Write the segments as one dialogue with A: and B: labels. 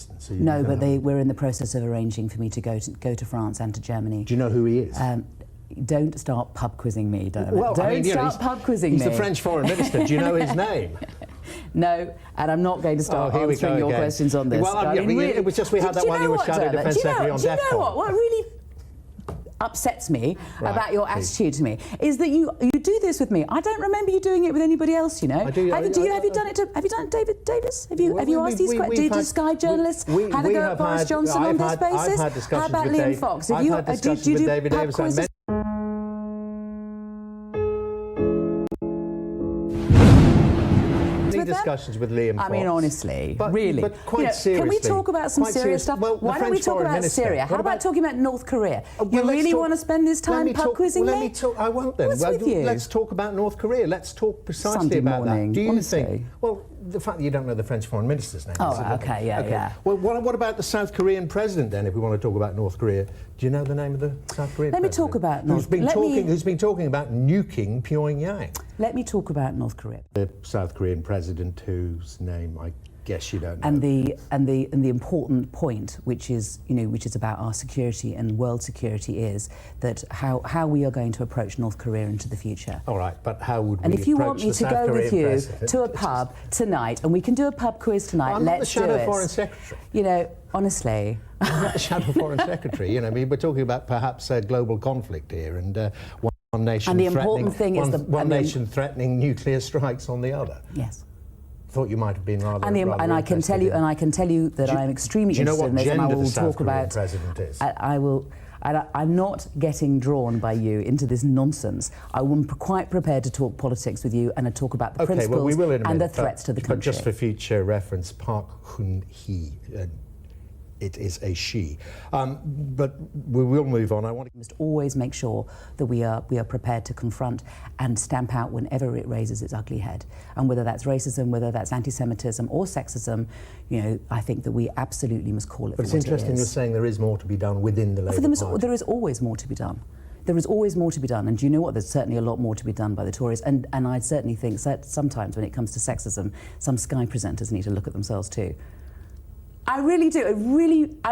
A: instance. So
B: no, but we're in the process of arranging for me to go to France and to Germany.
A: Do you know who he is?
B: Don't start pub quizzing me, Dermot.
A: Well,
B: don't start pub quizzing me.
A: He's the French foreign minister. Do you know his name?
B: No, and I'm not going to start answering your questions on this.
A: Well, it was just we had that one you were Shadow Defence Secretary on DEFCON.
B: Do you know what really upsets me about your attitude to me is that you do this with me. I don't remember you doing it with anybody else, you know. Have you done it to David Davis? Have you asked these questions? Do Sky journalists have a go at Boris Johnson on this basis?
A: I've had discussions
B: How about Liam Fox?
A: I've had discussions with David Davis. Discussions with Liam Fox.
B: I mean, honestly, really.
A: But quite seriously.
B: Can we talk about some serious stuff?
A: Well,
B: why don't we talk about Syria? How about talking about North Korea? You really want to spend this time pub quizzing me?
A: Let me talk. I won't then.
B: What's with you?
A: Let's talk about North Korea. Let's talk precisely
B: Sunday
A: about
B: morning,
A: that. Do you
B: honestly.
A: think? Well, the fact that you don't know the French foreign minister's name.
B: Oh, okay, yeah.
A: Well, what about the South Korean president then? If we want to talk about North Korea, do you know the name of the South Korean president?
B: Let me talk about
A: who's been talking about nuking Pyongyang.
B: Let me talk about North Korea.
A: The South Korean president whose name I guess you don't know.
B: And the important point, which is about our security and world security, is that how we are going to approach North Korea into the future.
A: All right, but how would we
B: approach? And if you want me
A: to
B: go with you to a pub tonight, and we can do a pub quiz tonight,
A: I'm
B: let's do it.
A: I'm not the Shadow Foreign Secretary.
B: You know, honestly.
A: I'm not the Shadow Foreign Secretary. You know, I mean, we're talking about perhaps a global conflict here, and one nation
B: and the important thing is
A: one nation threatening nuclear strikes on the other.
B: Yes.
A: Thought you might have been rather.
B: And I can tell you that I am extremely interested in this, and I will talk about.
A: President is?
B: I will. I'm not getting drawn by you into this nonsense. I'm quite prepared to talk politics with you and to talk about the principles and the threats to the country.
A: But just for future reference, Park Hoon-hee. It is a she. But we will move on. We
B: must always make sure that we are prepared to confront and stamp out whenever it raises its ugly head. And whether that's racism, whether that's anti-Semitism or sexism, you know, I think that we absolutely must call it for what it is.
A: But it's interesting you're saying there is more to be done within the Labour Party.
B: There is always more to be done. There is always more to be done, and do you know what? There's certainly a lot more to be done by the Tories, and I certainly think that sometimes when it comes to sexism, some Sky presenters need to look at themselves too. I really do. It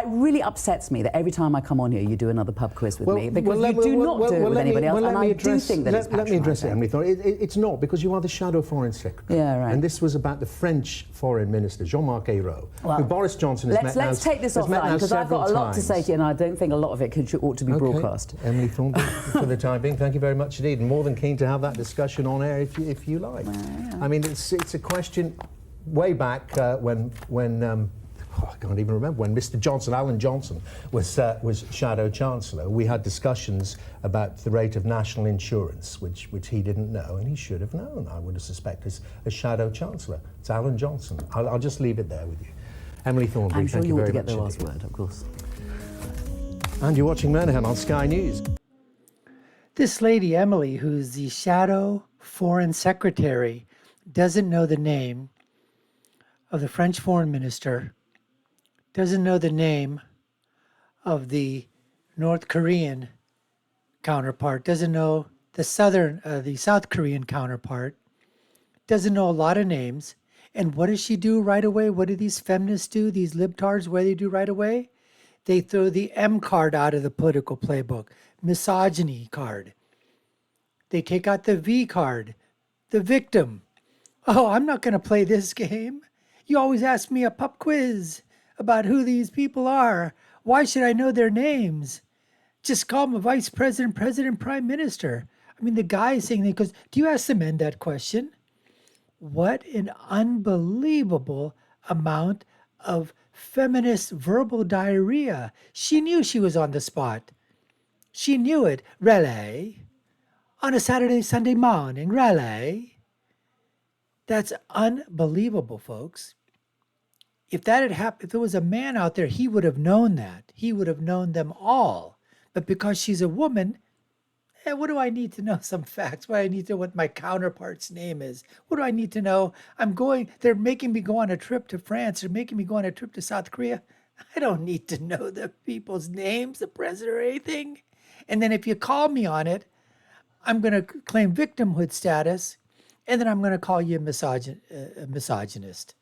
B: really upsets me that every time I come on here, you do another pub quiz with me, because you do not do it with anybody else, and I do think that it's patronising.
A: Let me address it, Emily Thorne. It's not, because you are the Shadow Foreign Secretary.
B: Yeah, right.
A: And this was about the French Foreign Minister, Jean-Marc Ayrault, who Boris Johnson has met now.
B: Let's take this offline, because I've got a lot to say to you, and I don't think a lot of it ought to be broadcast.
A: Emily Thorne, for the time being, thank you very much indeed. And more than keen to have that discussion on air if you like.
B: Yeah.
A: I mean, it's a question way back when I can't even remember when Mr. Johnson, Alan Johnson, was Shadow Chancellor. We had discussions about the rate of national insurance, which he didn't know, and he should have known, I would have suspected, as Shadow Chancellor. It's Alan Johnson. I'll just leave it there with you. Emily Thornbury, thank you very much.
B: I'm sure you ought to get the last word, of course.
A: And you're watching Moynihan on Sky News.
C: This lady, Emily, who's the Shadow Foreign Secretary, doesn't know the name of the French Foreign Minister, doesn't know the name of the North Korean counterpart, doesn't know the South Korean counterpart, doesn't know a lot of names. And what does she do right away? What do these feminists do, these libtards, what do they do right away? They throw the M card out of the political playbook, misogyny card. They take out the V card, the victim. Oh, I'm not going to play this game. You always ask me a pub quiz about who these people are. Why should I know their names? Just call them a vice president, president, prime minister. I mean, the guy is saying that because, do you ask the men that question? What an unbelievable amount of feminist verbal diarrhea. She knew she was on the spot. She knew it. Really? On a Saturday, Sunday morning, really? That's unbelievable, folks. If that had happened, if there was a man out there, he would have known that. He would have known them all. But because she's a woman, what do I need to know some facts? What do I need to know what my counterpart's name is? What do I need to know? They're making me go on a trip to France. They're making me go on a trip to South Korea. I don't need to know the people's names, the president or anything. And then if you call me on it, I'm going to claim victimhood status, and then I'm going to call you a misogynist.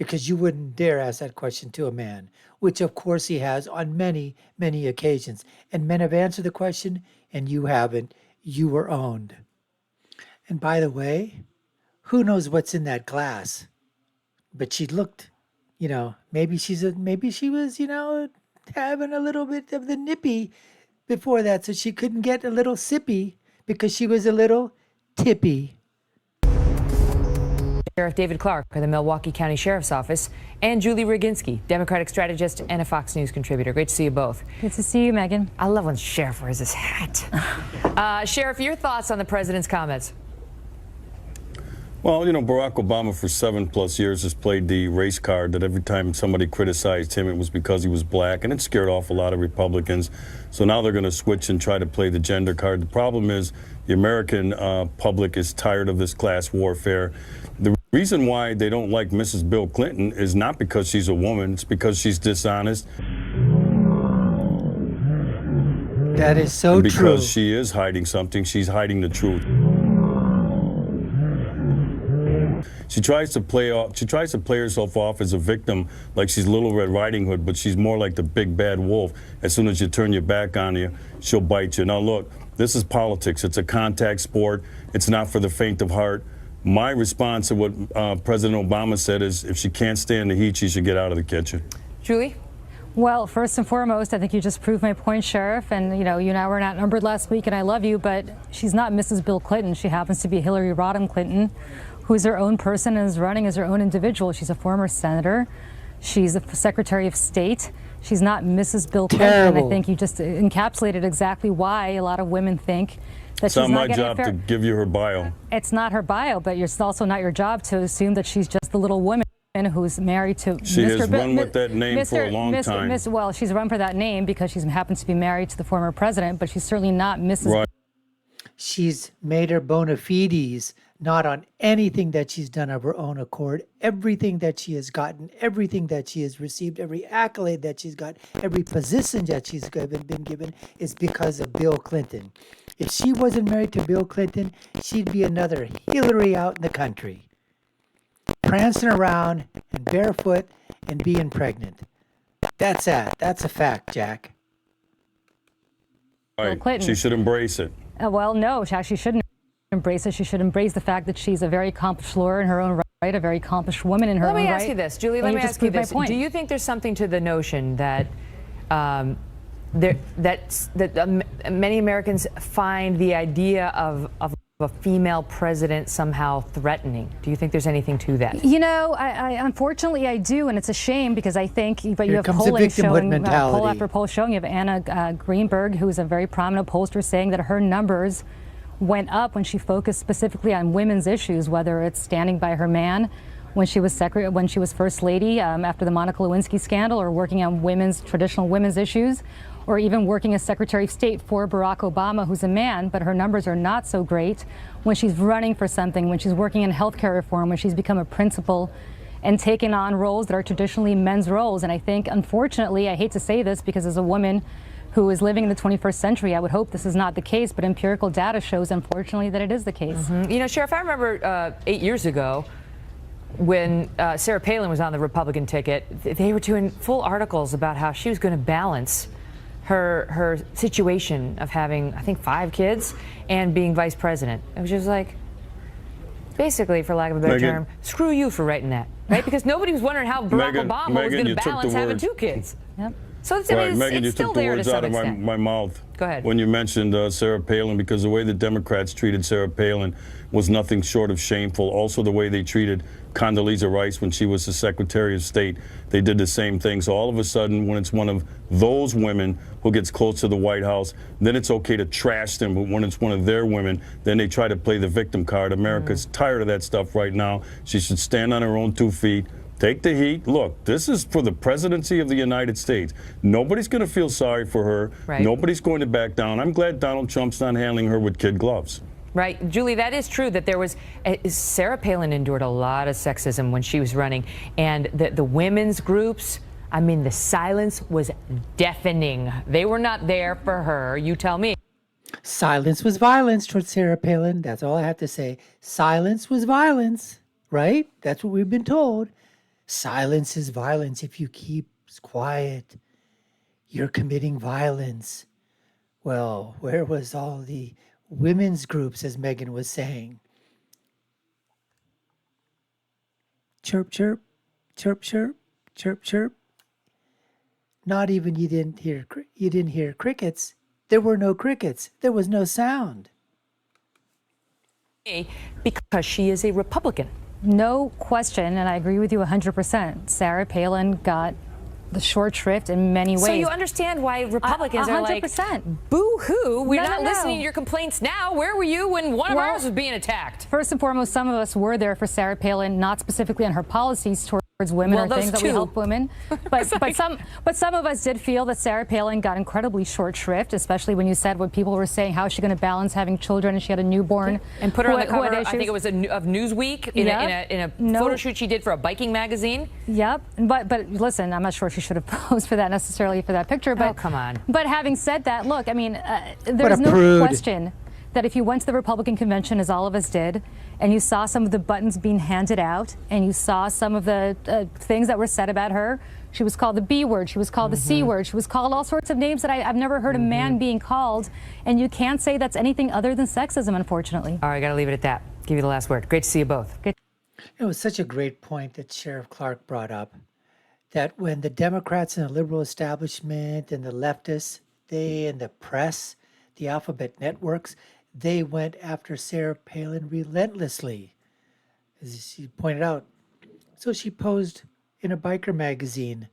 C: because you wouldn't dare ask that question to a man, which of course he has on many, many occasions. And men have answered the question and you haven't. You were owned. And by the way, who knows what's in that glass? But she looked, maybe she was, having a little bit of the nippy before that, so she couldn't get a little sippy because she was a little tippy.
D: Sheriff David Clark of the Milwaukee County Sheriff's Office, and Julie Roginski, Democratic strategist and a Fox News contributor. Great to see you both.
E: Good to see you, Megan.
D: I love when Sheriff wears his hat. Sheriff, your thoughts on the president's comments?
F: Well, Barack Obama for 7+ years has played the race card that every time somebody criticized him, it was because he was black, and it scared off a lot of Republicans. So now they're going to switch and try to play the gender card. The problem is the American public is tired of this class warfare. The reason why they don't like Mrs. Bill Clinton is not because she's a woman, it's because she's dishonest.
C: That is so
F: and
C: true.
F: Because she is hiding something, she's hiding the truth. She tries to play herself off as a victim, like she's Little Red Riding Hood, but she's more like the big bad wolf. As soon as you turn your back on you, she'll bite you. Now look, this is politics. It's a contact sport. It's not for the faint of heart. My response to what President Obama said is, if she can't stand the heat, she should get out of the kitchen.
D: Julie?
E: Well, first and foremost, I think you just proved my point, Sheriff. And, you and I were outnumbered last week, and I love you, but she's not Mrs. Bill Clinton. She happens to be Hillary Rodham Clinton, who's her own person and is running as her own individual. She's a former senator. She's a Secretary of State. She's not Mrs. Bill Clinton.
C: Terrible.
E: And I think you just encapsulated exactly why a lot of women think that
F: It's
E: she's
F: not
E: not
F: my
E: getting
F: job
E: a fair...
F: to give you her bio.
E: It's not her bio, but it's also not your job to assume that she's just the little woman who's married to
F: She
E: Mr.
F: has run with that name for a long time.
E: Well, she's run for that name because she happens to be married to the former president, but she's certainly not Mrs.
F: Right.
C: She's made her bona fides not on anything that she's done of her own accord. Everything that she has gotten, everything that she has received, every accolade that she's got, every position that she's been given is because of Bill Clinton. If she wasn't married to Bill Clinton, she'd be another Hillary out in the country, prancing around and barefoot and being pregnant. That's that. That's a fact, Jack.
F: Right.
E: Clinton.
F: She should embrace it.
E: Well, no, she shouldn't embrace it. She should embrace the fact that she's a very accomplished lawyer in her own right, a very accomplished woman in her own right.
D: Let me ask you this, Julie. Let me ask you this. Do you think there's something to the notion that many Americans find the idea of a female president somehow threatening? Do you think there's anything to that?
E: I unfortunately I do, and it's a shame because I think, but you have polling showing, poll after poll showing, you have Anna Greenberg, who's a very prominent pollster, saying that her numbers went up when she focused specifically on women's issues, whether it's standing by her man when she was first lady after the Monica Lewinsky scandal, or working on traditional women's issues, or even working as Secretary of State for Barack Obama, who's a man, but her numbers are not so great when she's running for something, when she's working in healthcare reform, when she's become a principal and taken on roles that are traditionally men's roles. And I think, unfortunately, I hate to say this because as a woman who is living in the 21st century, I would hope this is not the case, but empirical data shows, unfortunately, that it is the case.
D: Mm-hmm. Sheriff, I remember 8 years ago when Sarah Palin was on the Republican ticket, they were doing full articles about how she was going to balance her situation of having, I think, 5 kids and being vice president. It was just like, basically, for lack of a better term, screw you for writing that, right? Because nobody was wondering how Barack Obama was going to balance having 2 kids.
E: Yep.
D: So it's,
F: Right, Megan, you
D: it's still
F: took the
D: there
F: words
D: to
F: out
D: some
F: of
D: extent.
F: my mouth.
D: Go ahead.
F: When you mentioned Sarah Palin, because the way the Democrats treated Sarah Palin was nothing short of shameful. Also, the way they treated Condoleezza Rice when she was the Secretary of State, they did the same thing. So all of a sudden, when it's one of those women who gets close to the White House, then it's okay to trash them. But when it's one of their women, then they try to play the victim card. America's tired of that stuff right now. She should stand on her own 2 feet. Take the heat. Look, this is for the presidency of the United States. Nobody's going to feel sorry for her.
D: Right.
F: Nobody's going to back down. I'm glad Donald Trump's not handling her with kid gloves.
D: Right. Julie, that is true that there was, Sarah Palin endured a lot of sexism when she was running, and the women's groups, I mean, the silence was deafening. They were not there for her. You tell me.
C: Silence was violence towards Sarah Palin. That's all I have to say. Silence was violence, right? That's what we've been told. Silence is violence. If you keep quiet, you're committing violence. Well, where was all the women's groups, as Megan was saying? Chirp, chirp, chirp, chirp, chirp, chirp. Not even you didn't hear crickets. There were no crickets. There was no sound.
D: Because she is a Republican.
E: No question, and I agree with you 100%. Sarah Palin got the short shrift in many ways.
D: So you understand why Republicans are like, boo-hoo, we're not listening to your complaints now. Where were you when one of ours was being attacked?
E: First and foremost, some of us were there for Sarah Palin, not specifically on her policies towards women or things that we help women. But some of us did feel that Sarah Palin got incredibly short shrift, especially when you said when people were saying how is she going to balance having children and she had a newborn.
D: And put her on the cover, I think it was of Newsweek in a photo shoot she did for a biking magazine.
E: Yep. But listen, I'm not sure she should have posed for that necessarily for that picture. But,
D: oh, come on.
E: But having said that, look, I mean, there's no question that if you went to the Republican convention, as all of us did, and you saw some of the buttons being handed out, and you saw some of the things that were said about her, she was called the B word, she was called the C word, she was called all sorts of names that I've never heard a man being called, and you can't say that's anything other than sexism, unfortunately.
D: All right, got to leave it at that. Give you the last word. Great to see you both.
C: It was such a great point that Sheriff Clark brought up, that when the Democrats and the liberal establishment and the leftists, they and the press, the alphabet networks, they went after Sarah Palin relentlessly, as she pointed out. So she posed in a biker magazine,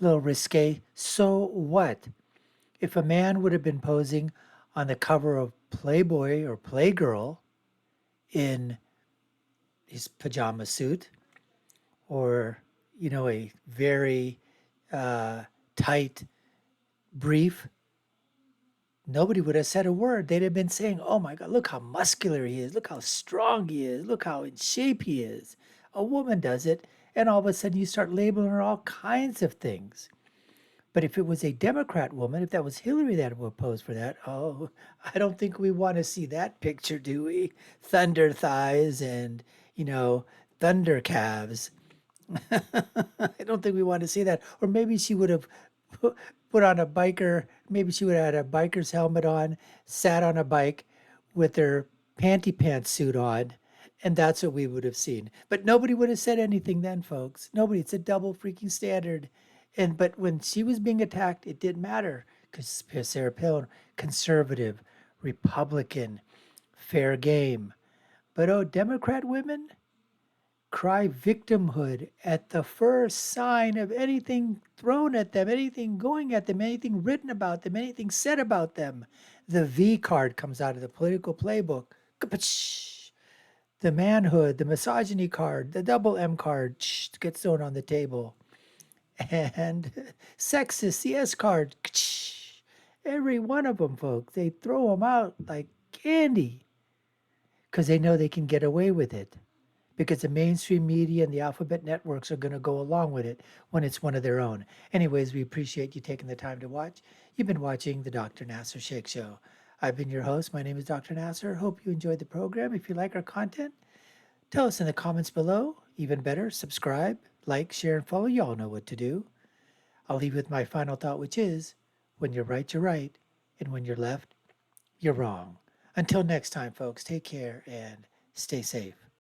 C: a little risque. So what? If a man would have been posing on the cover of Playboy or Playgirl in his pajama suit, or, you know, a very tight brief, nobody would have said a word. They'd have been saying, oh my God, look how muscular he is. Look how strong he is. Look how in shape he is. A woman does it. And all of a sudden you start labeling her all kinds of things. But if it was a Democrat woman, if that was Hillary that would pose for that, oh, I don't think we want to see that picture, do we? Thunder thighs and, you know, thunder calves. I don't think we want to see that. Or maybe she would have put on a biker, maybe she would have had a biker's helmet on, sat on a bike with her panty pants suit on, and that's what we would have seen. But nobody would have said anything then, folks. Nobody. It's a double freaking standard. But when she was being attacked, it didn't matter, because Sarah Palin, conservative, Republican, fair game. But oh, Democrat women cry victimhood at the first sign of anything thrown at them, anything going at them, anything written about them, anything said about them. The V card comes out of the political playbook. The manhood, the misogyny card, the double M card gets thrown on the table. And sexist, the S card. Every one of them, folks, they throw them out like candy because they know they can get away with it, because the mainstream media and the alphabet networks are going to go along with it when it's one of their own. Anyways, we appreciate you taking the time to watch. You've been watching the Dr. Nasser Sheikh Show. I've been your host. My name is Dr. Nasser. Hope you enjoyed the program. If you like our content, tell us in the comments below. Even better, subscribe, like, share, and follow. You all know what to do. I'll leave you with my final thought, which is, when you're right, you're right. And when you're left, you're wrong. Until next time, folks, take care and stay safe.